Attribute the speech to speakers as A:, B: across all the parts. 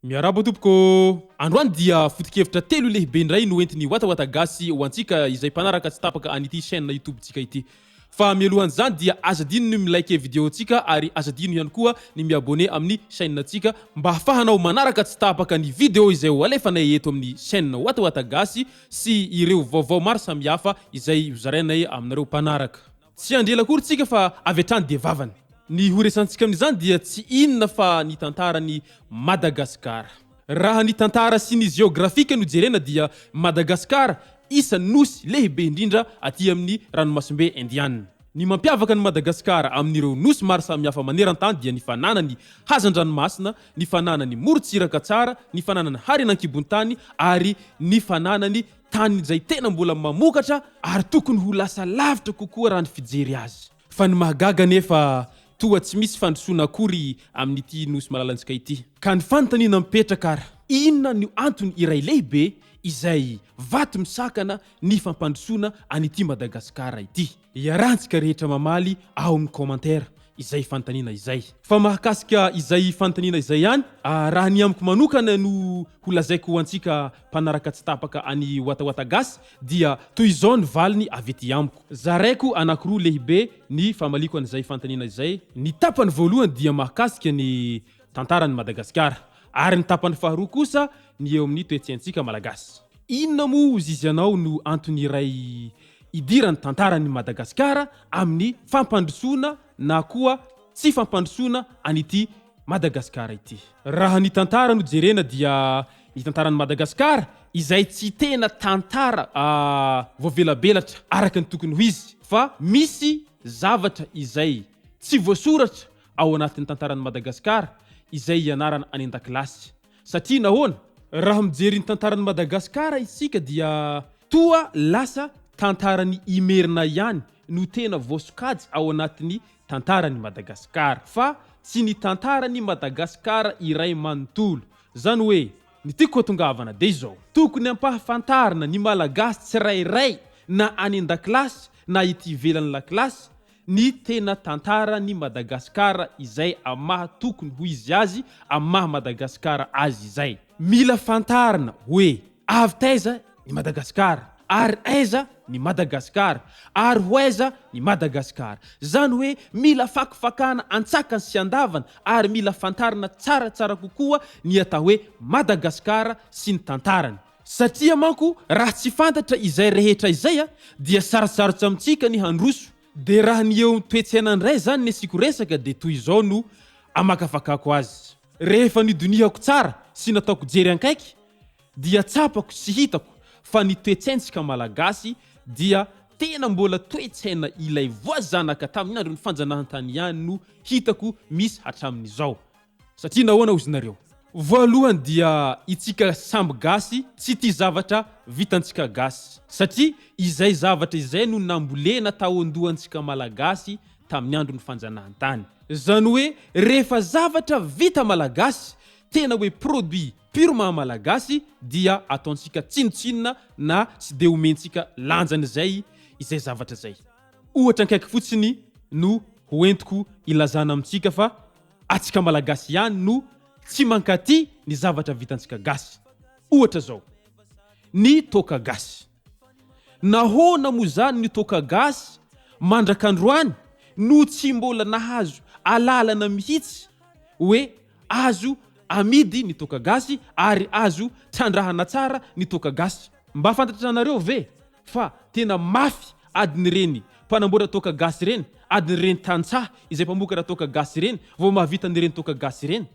A: Miarabo tompoko androany dia foto-kevitra telo lehibe ndray no entiny Nouveaute gasy ho antsika izay mpanaraka tsy tapaka an'ity chaîne YouTube tsika ity. Fa mialohan'izany dia aza dino ny milike vidéo tsika ary aza dino ihany koa ny miabone amin'ny chaîne tsika mba hafahanao manaraka tsy tapaka ny vidéo izay ho alefanay eto amin'ny chaîne Nouveaute gasy sy ireo vaovao maro samihafa izay hozarainay aminareo mpanaraka. Tsy andrela kory tsika fa avy hatrany dia vavany. Ny horesantsika amin'izany dia tsy inona fa ny tantaran'ny Madagasikara. Raha ny tantara sy ny geografika no jerena dia Madagasikara isan'ny nosy lehibe indrindra aty amin'ny ranomasimbe Indiana. Ny mampiavaka ny Madagasikara amin'ireo nosy maro samihafa maneran-tany dia ny fananany hazan-dranomasina, ny fananany morontsiraka tsara, ny fananany harenan-kibon-tany ary ny fananany tany izay tena mbola mamokatra ary tokony ho lasa lavitra kokoa raha ny fijery azy. Fa ny mahagaga nefa toa tsy misy fandrosoana akory amin'ity nosy malalantsika ity. Ka ny fanontaniana mipetraka ara, inona ny antony iray lehibe izay vato misakana ny fampandrosoana an'ity Madagasikara ity? Iarahantsika rehetra mamaly ao amin'ny commentaire izay fanontaniana izay. Fa mahakasika izay fanontaniana izay ihany, raha ny amiko manokana no ho lazaiko ho antsika mpanaraka tsy tapaka any Nouveaute gasy dia toy izao ny valiny avy ety amiko. Zaraiko anankiroa lehibe ny famaliko an'izay fanontaniana izay. Ny tapany voalohany dia mahakasika ny tantaran'ny Madagasikara ary ny tapany faharoa kosa ny eo amin'ny toe-tsaintsika malagasy. Inona moa izy anao no antony iray idiran'ny tantaran'ny Madagasikara amin'ny fampandrosoana na koa tsy fampandrosoana an'ity Madagasikara ity? Raha ny tantara no jerena dia ny tantaran'ny Madagasikara izay tsy tena tantara voavelabelatra araka ny tokony ho izy, fa misy zavatra izay tsy voasoratra ao anatin'ny tantaran'ny Madagasikara izay ianarana any an-dakilasy. Satria nahoana? Raha mijery ny tantaran'ny Madagasikara isika dia toa lasa tantarany imerina ihany no tena voasokajy ao anatin'ny tantaran'ny Madagasikara, fa tsy ny tantaran'ny Madagasikara iray manontolo. Zany hoe, ny tiako hatongavana dia izao: tokony ampahafantarina ny malagasy tsirairay na any an-dakilasy na ity ivelan'ny lakilasy ny tena tantaran'ny Madagasikara izay amaha tokony ho izy azy, amaha Madagasikara azy izay. Mila fantarina hoe avy taiza ny Madagasikara, ary aiza ny Madagasikara, ary hoaiza ny Madagasikara. Zany hoe mila fakifakana antsakany sy andavana ary mila fantarina tsaratsara kokoa ny atao hoe Madagasikara sy ny tantarany. Satria manko raha tsy fantatra izay rehetra izay dia sarotsarotra amintsika ny handroso. De raha ny eo toe-tsainandray zany ny asiko resaka de toy izao no amakafakako azy. Rehefa nidonihako tsara sy nataoko jery ankaiky dia tsapako sy hitako fa ny toe-tsaintsika malagasy dia tena mbola toe-tsaina ilay voazanaka tamin'ny andro ny fanjanahantany ihany no hitako misy hatramin'izao. Satria nahoana ozy nareo? Voalohany dia itsika samby gasy tsy tia zavatra vitantsika gasy, satria izay zavatra izay no nambolena tao andohantsika malagasy tamin'ny andro ny fanjanahantany. Zany hoe rehefa zavatra vita malagasy, tena hoe produit purement malagasy, dia ataontsika tsinotsinona na tsy de omentsika lanjany zay izay zavatra zay. Ohatra ankaiky fotsiny no hoentiko ilazana amintsika fa atsika malagasy ihany no tsy mankaty ny zavatra vitantsika gasy. Ohatra zao, ny toaka gasy. Nahoana moa zany ny toaka gasy mandrak'androany no tsy mbola nahazo alalana mihitsy hoe azo amidy ny toaka gasy ary azo trandrahana tsara ny toaka gasy? Mba fantatra anareo ve fa tena mafy adiny reny mpanamboatra toaka gasy reny, adiny reny tantsaha izay mpamokatra toaka gasy reny vao mahavita ny reny toaka gasy reny?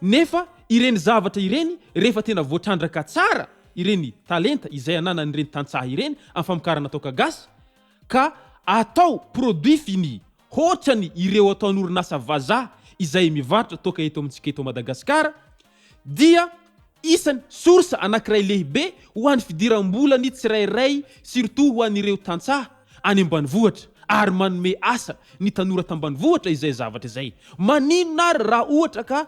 A: Nefa ireny zavatra ireny rehefa tena voatrandraka tsara ireny talenta izay ananany reny tantsaha ireny amin'ny famokarana toaka gasy ka atao produit fini hotrany ireo ataon'orinasa vazaha izay mivarotra toaka eto amintsika eto Madagasikara, dia isany source anankiray lehibe ho an'ny fidiram-bolany tsirairay, surtout ho an'ireo tantsaha any ambanivohitra ary manome asa ny tanora tambanivohitra izay zavatra izay. Maninona ary raha ohatra ka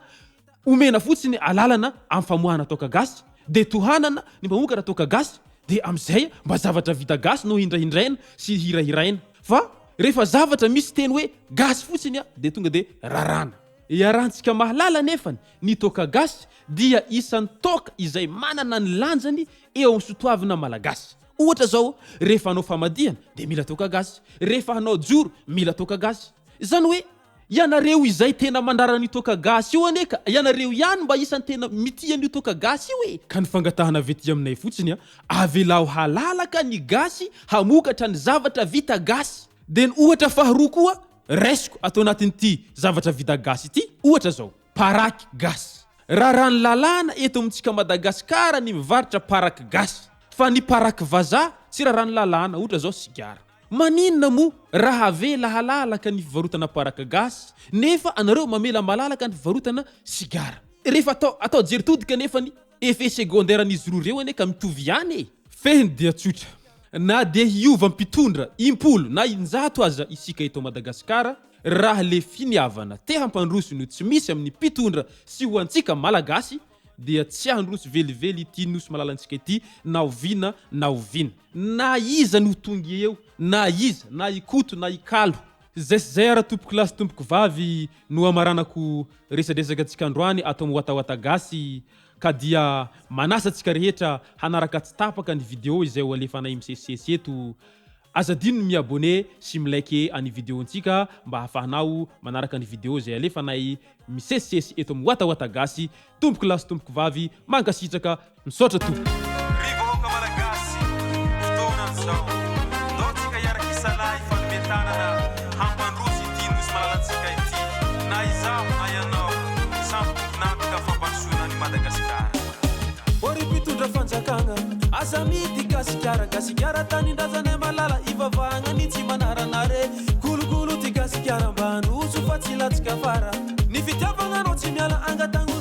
A: omena fotsiny alalana amin'ny famohana toaka gasy, de tohanana ny mpamokatra toaka gasy, de am'izay mba zavatra vita gasy no hindrahindraina sy hirahiraina. Fa rehefa zavatra misy teny hoe gasy fotsiny de tonga de rarana. Iarahantsika mahalala nefany ny toka gasy dia isan'ny toka izay manana ny lanjany eo amin'ny sotoavina malagasy. Ohatra zao, rehefa hanao famadihana dia mila toka gasy, rehefa hanao joro mila toka gasy. Zany hoe ianareo izay tena mandrara ny toka gasy io aneka, ianareo ihany mba isan'ny tena mitia ny toka gasy io e. Ka ny fangatahana vety aminay fotsiny avelao halalaka ny gasy hamokatra ny zavatra vita gasy. Dia ny ohatra faharoa koa resiko atao anatin'ity zavatra vita gasy ity, ohatra zao paraky gasy. Raha ny lalàna eto amintsika Madagasikara ny mivarotra paraky gasy, fa ny paraky vazaha tsy raha ny lalàna, ohatra zao sigara. Maninona moa raha avela halalaka ny fivarotana paraky gasy nefa anareo mamela malalaka ny fivarotana sigara? Rehefa atao jeritodika nefa ny effet secondaire n'izy roa reo aneka mitovy ihany e. Fehiny dia tsotra, na dia hiova mpitondra impolo na injato aza isika eto Madagasikara, raha le finiavana te hampandroso no tsy misy amin'ny mpitondra sy ho antsika malagasy dia tsy handroso velively ity nosy malalantsika ity na ovina na ovina. Na iza no tongy eo, na iza, na ikoto na ikalo. Zay ara tompoko lasy tompoko vavy no amaranako resadresaka antsika androany atao miwatawata gasy, ka dia manasa antsika rehetra hanaraka tsy tapaka ny video izay ho alefanay misesisesy eto. Azadino ny mi-abonné sy mi-like any video antsika mba hafahanao manaraka ny video izay alefanay misesisesy eto miwatawata gasy. Tompoko lasy tompoko vavy mankasitraka misaotra tompoko.
B: Rivoaka malagasy fotoanan'izao ndaotsika iaraka isalay fanometanana hampandroso ity nosy malalantsika ity, na izaho na ianao samy tomponapika fampansoana ny Madagasikara. Ori mpitondra fanjakana aza mity gasikara tanindrazana malala ivavahagna ny tsy manaranare gologolo ty gasikara mba noso fa tsy latsika fara ny fitiavagna anao tsy miala angatagna